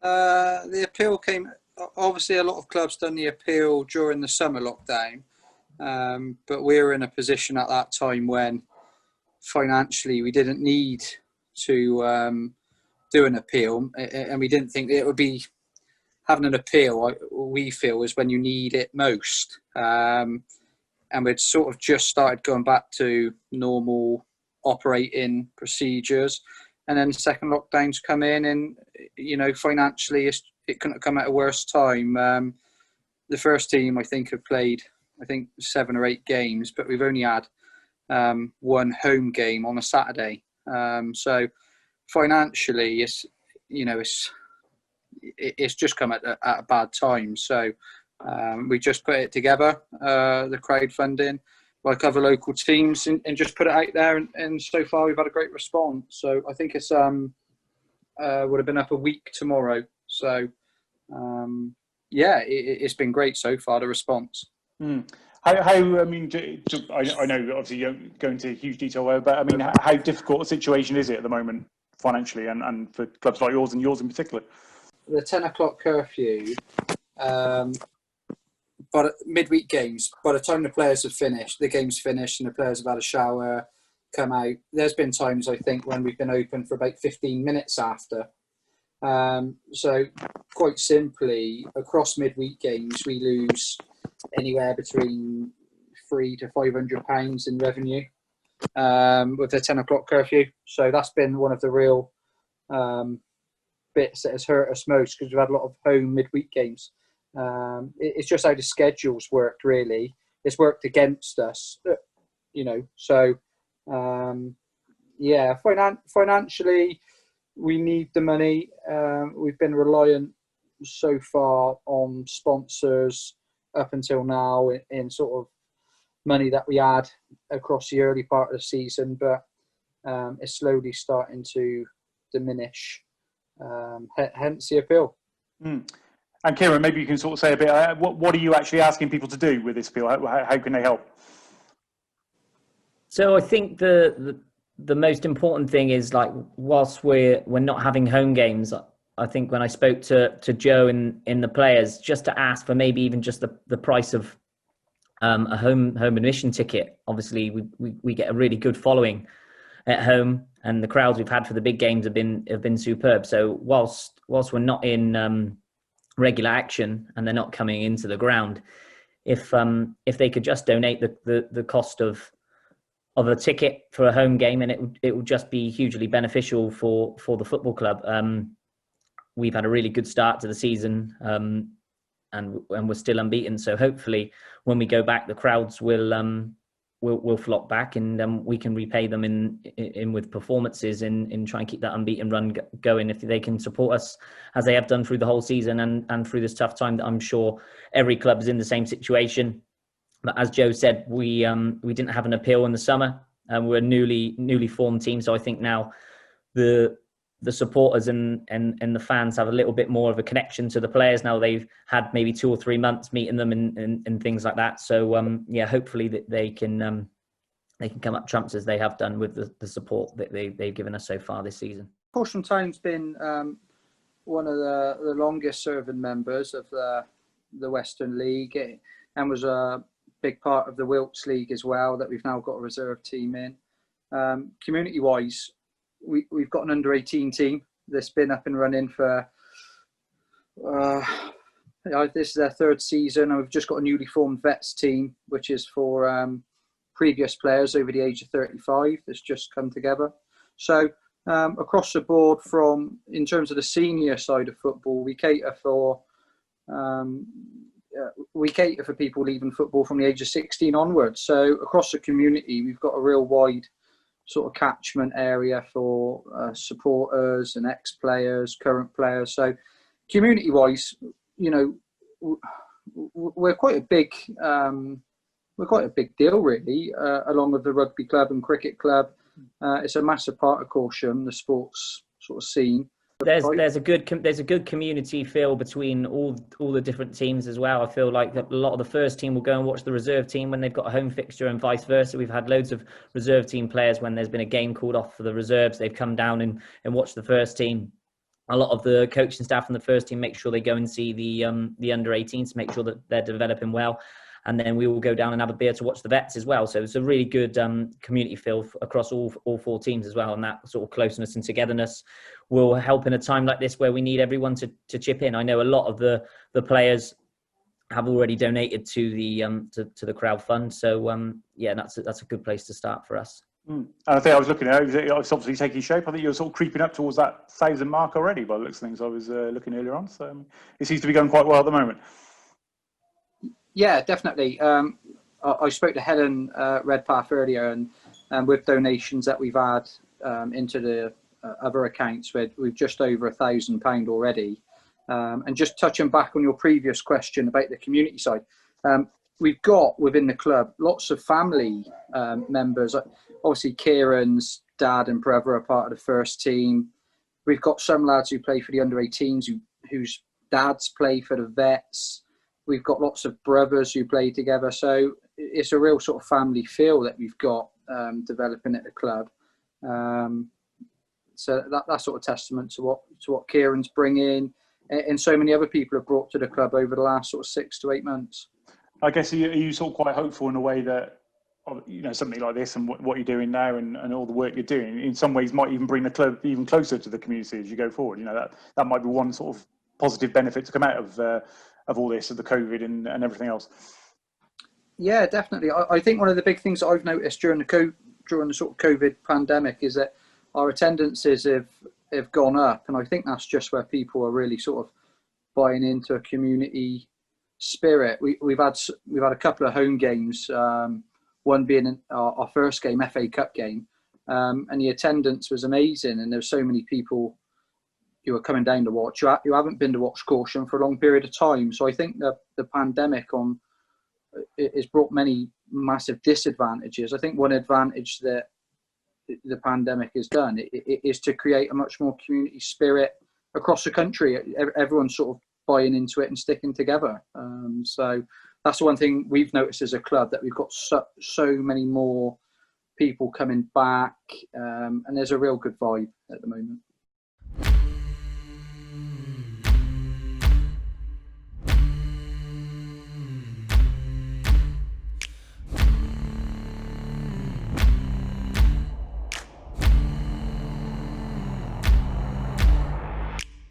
The appeal came. Obviously, a lot of clubs done the appeal during the summer lockdown, but we were in a position at that time when financially we didn't need to do an appeal, and we didn't think it would be having an appeal. We feel is when you need it most, and we'd sort of just started going back to normal operating procedures, and then the second lockdowns come in, and financially it couldn't have come at a worse time. The first team I think have played 7 or 8 games, but we've only had one home game on a Saturday. So financially, it's just come at a bad time. So we just put it together, the crowdfunding, like other local teams, and just put it out there. And so far, we've had a great response. So I think it's would have been up a week tomorrow. So it's been great so far, the response. How I mean, I know obviously you don't go into huge detail there, but I mean, how difficult a situation is it at the moment financially, and for clubs like yours and yours in particular? The 10 o'clock curfew, but midweek games, by the time the players have finished, the game's finished and the players have had a shower, come out, there's been times I think when we've been open for about 15 minutes after. So quite simply, across midweek games, we lose anywhere between £300 to £500 in revenue with the 10 o'clock curfew. So that's been one of the real bits that has hurt us most, because we've had a lot of home midweek games. It's just how the schedules worked, really. It's worked against us, So, financially, we need the money. We've been reliant so far on sponsors up until now in sort of money that we had across the early part of the season, but it's slowly starting to diminish, hence the appeal. And Kieran, maybe you can sort of say a bit, what are you actually asking people to do with this appeal? How can they help? So I think the most important thing is, like, whilst we're not having home games, I think when I spoke to Joe in the players, just to ask for maybe even just the price of a home admission ticket. Obviously, we get a really good following at home, and the crowds we've had for the big games have been superb. So whilst we're not in regular action and they're not coming into the ground, if they could just donate the cost of a ticket for a home game, and it would just be hugely beneficial for the football club. We've had a really good start to the season, and we're still unbeaten. So hopefully, when we go back, the crowds will flock back, and we can repay them in with performances in try and keep that unbeaten run going. If they can support us as they have done through the whole season and through this tough time, that I'm sure every club is in the same situation. But as Joe said, we didn't have an appeal in the summer, and we're a newly formed team. So I think now the supporters and the fans have a little bit more of a connection to the players now. They've had maybe 2 or 3 months meeting them and things like that. So hopefully that they can come up trumps as they have done with the support that they've given us so far this season. Horsham Town's been one of the longest serving members of the Western League, and was a big part of the Wilts League as well, that we've now got a reserve team in. Community wise, we've got an under-18 team that's been up and running for this is their 3rd season, and we've just got a newly formed vets team, which is for previous players over the age of 35 that's just come together. So across the board, in terms of the senior side of football, we cater for people leaving football from the age of 16 onwards. So across the community, we've got a real wide sort of catchment area for supporters and ex-players, current players. So community-wise, we're quite a big deal, really, along with the rugby club and cricket club. It's a massive part of Horsham, the sports sort of scene. There's a good community feel between all the different teams as well. I feel like that a lot of the first team will go and watch the reserve team when they've got a home fixture, and vice versa. We've had loads of reserve team players when there's been a game called off for the reserves. They've come down and watched the first team. a lot of the coaching staff and the first team make sure they go and see the under 18s to make sure that they're developing well. And then we will go down and have a beer to watch the vets as well. So it's a really good community feel across all four teams as well. And that sort of closeness and togetherness will help in a time like this where we need everyone to chip in. I know a lot of the players have already donated to the crowd fund. So yeah, that's a good place to start for us. And I think I was looking at it, it's obviously taking shape. I think you're sort of creeping up towards that 1,000 mark already by the looks of things. I was looking earlier on. So it seems to be going quite well at the moment. Yeah, definitely. I spoke to Helen Redpath earlier, and with donations that we've had into the other accounts, we've just over £1,000 already. And just touching back on your previous question about the community side, we've got within the club lots of family members. Obviously, Kieran's dad and brother are part of the first team. We've got some lads who play for the under 18s whose dads play for the vets. We've got lots of brothers who play together. So it's a real sort of family feel that we've got developing at the club. So that's sort of testament to what Kieran's bringing, and so many other people have brought to the club over the last sort of 6 to 8 months. I guess are you sort of quite hopeful in a way that, you know, something like this and what you're doing now and all the work you're doing in some ways might even bring the club even closer to the community as you go forward? You know, that might be one sort of positive benefit to come out of all this, of the COVID and everything else. Yeah, definitely. I think one of the big things that I've noticed during the sort of COVID pandemic is that our attendances have gone up, and I think that's just where people are really sort of buying into a community spirit. We've had a couple of home games, one being our first game, FA Cup game, and the attendance was amazing, and there were so many people who are coming down to watch who haven't been to watch Caution for a long period of time. So I think the pandemic has brought many massive disadvantages. I think one advantage that the pandemic has done is to create a much more community spirit across the country. Everyone's sort of buying into it and sticking together. So that's the one thing we've noticed as a club, that we've got so many more people coming back, and there's a real good vibe at the moment.